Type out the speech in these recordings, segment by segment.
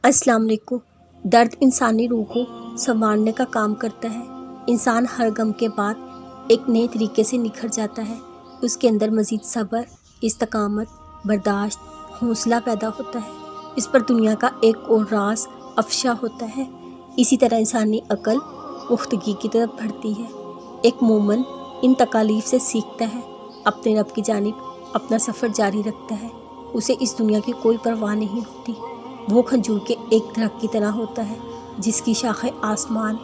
السلام علیکم۔ درد انسانی روح کو سنوارنے کا کام کرتا ہے۔ انسان ہر غم کے بعد ایک نئے طریقے سے نکھر جاتا ہے۔ اس کے اندر مزید صبر، استقامت، برداشت، حوصلہ پیدا ہوتا ہے۔ اس پر دنیا کا ایک اور راز افشا ہوتا ہے۔ اسی طرح انسانی عقل پختگی کی طرف بڑھتی ہے۔ ایک مومن ان تکالیف سے سیکھتا ہے، اپنے رب کی جانب اپنا سفر جاری رکھتا ہے۔ اسے اس دنیا کی کوئی پرواہ نہیں ہوتی۔ وہ کھجور کے ایک درخت کی طرح ہوتا ہے جس کی شاخیں آسمان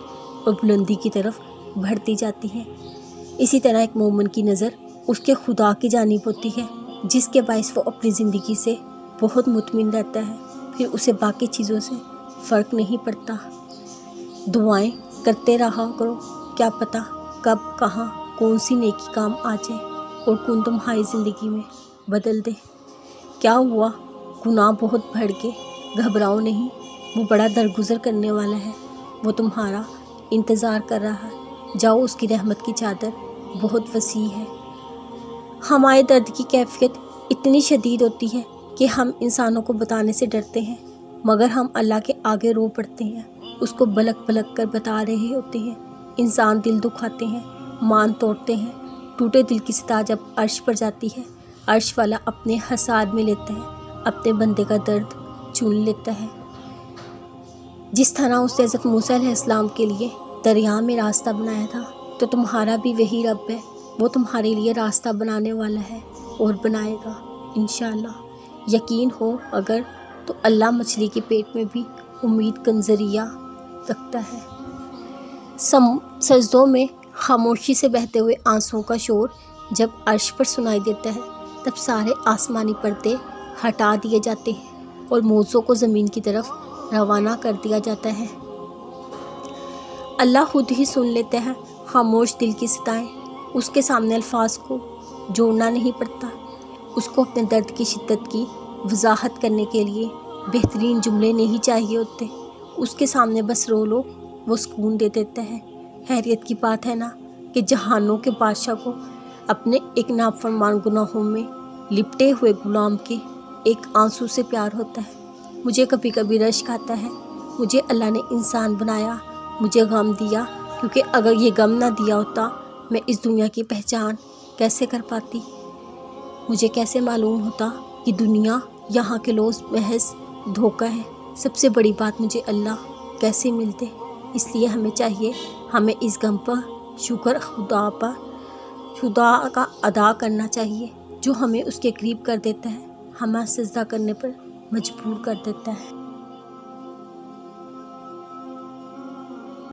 اور بلندی کی طرف بڑھتی جاتی ہیں۔ اسی طرح ایک مومن کی نظر اس کے خدا کی جانب ہوتی ہے، جس کے باعث وہ اپنی زندگی سے بہت مطمئن رہتا ہے۔ پھر اسے باقی چیزوں سے فرق نہیں پڑتا۔ دعائیں کرتے رہا کرو، کیا پتہ کب کہاں کون سی نیکی کام آ جائے اور کون تمہاری زندگی میں بدل دے۔ کیا ہوا؟ گناہ بہت بڑھ گئے؟ گھبراؤ نہیں، وہ بڑا درگزر کرنے والا ہے۔ وہ تمہارا انتظار کر رہا ہے۔ جاؤ، اس کی رحمت کی چادر بہت وسیع ہے۔ ہمارے درد کی کیفیت اتنی شدید ہوتی ہے کہ ہم انسانوں کو بتانے سے ڈرتے ہیں، مگر ہم اللہ کے آگے رو پڑتے ہیں، اس کو بلک بلک کر بتا رہے ہوتے ہیں۔ انسان دل دکھاتے ہیں، مان توڑتے ہیں۔ ٹوٹے دل کی صدا جب عرش پر جاتی ہے، عرش والا اپنے حساد میں لیتا ہے، اپنے بندے کا درد چن لیتا ہے۔ جس طرح اس نے حضرت موسیٰ علیہ السلام کے لیے دریا میں راستہ بنایا تھا، تو تمہارا بھی وہی رب ہے۔ وہ تمہارے لیے راستہ بنانے والا ہے اور بنائے گا انشاءاللہ۔ یقین ہو اگر تو اللہ مچھلی کے پیٹ میں بھی امید کا نظریہ رکھتا ہے۔ سجدوں میں خاموشی سے بہتے ہوئے آنسوؤں کا شور جب عرش پر سنائی دیتا ہے، تب سارے آسمانی پردے ہٹا دیے جاتے ہیں اور موضوع کو زمین کی طرف روانہ کر دیا جاتا ہے۔ اللہ خود ہی سن لیتا ہے خاموش دل کی صدائیں۔ اس کے سامنے الفاظ کو جوڑنا نہیں پڑتا۔ اس کو اپنے درد کی شدت کی وضاحت کرنے کے لیے بہترین جملے نہیں چاہیے ہوتے۔ اس کے سامنے بس رو لو، وہ سکون دے دیتا ہے۔ حیرت کی بات ہے نا کہ جہانوں کے بادشاہ کو اپنے ایک نافرمان گناہوں میں لپٹے ہوئے غلام کے ایک آنسو سے پیار ہوتا ہے۔ مجھے کبھی کبھی رشک آتا ہے، مجھے اللہ نے انسان بنایا، مجھے غم دیا، کیونکہ اگر یہ غم نہ دیا ہوتا میں اس دنیا کی پہچان کیسے کر پاتی؟ مجھے کیسے معلوم ہوتا کہ دنیا، یہاں کے لوگ محض دھوکہ ہے؟ سب سے بڑی بات، مجھے اللہ کیسے ملتے؟ اس لیے ہمیں چاہیے، ہمیں اس غم پر شکر خدا کا ادا کرنا چاہیے، جو ہمیں اس کے قریب کر دیتا ہے، ہمیں سجدہ کرنے پر مجبور کر دیتا ہے۔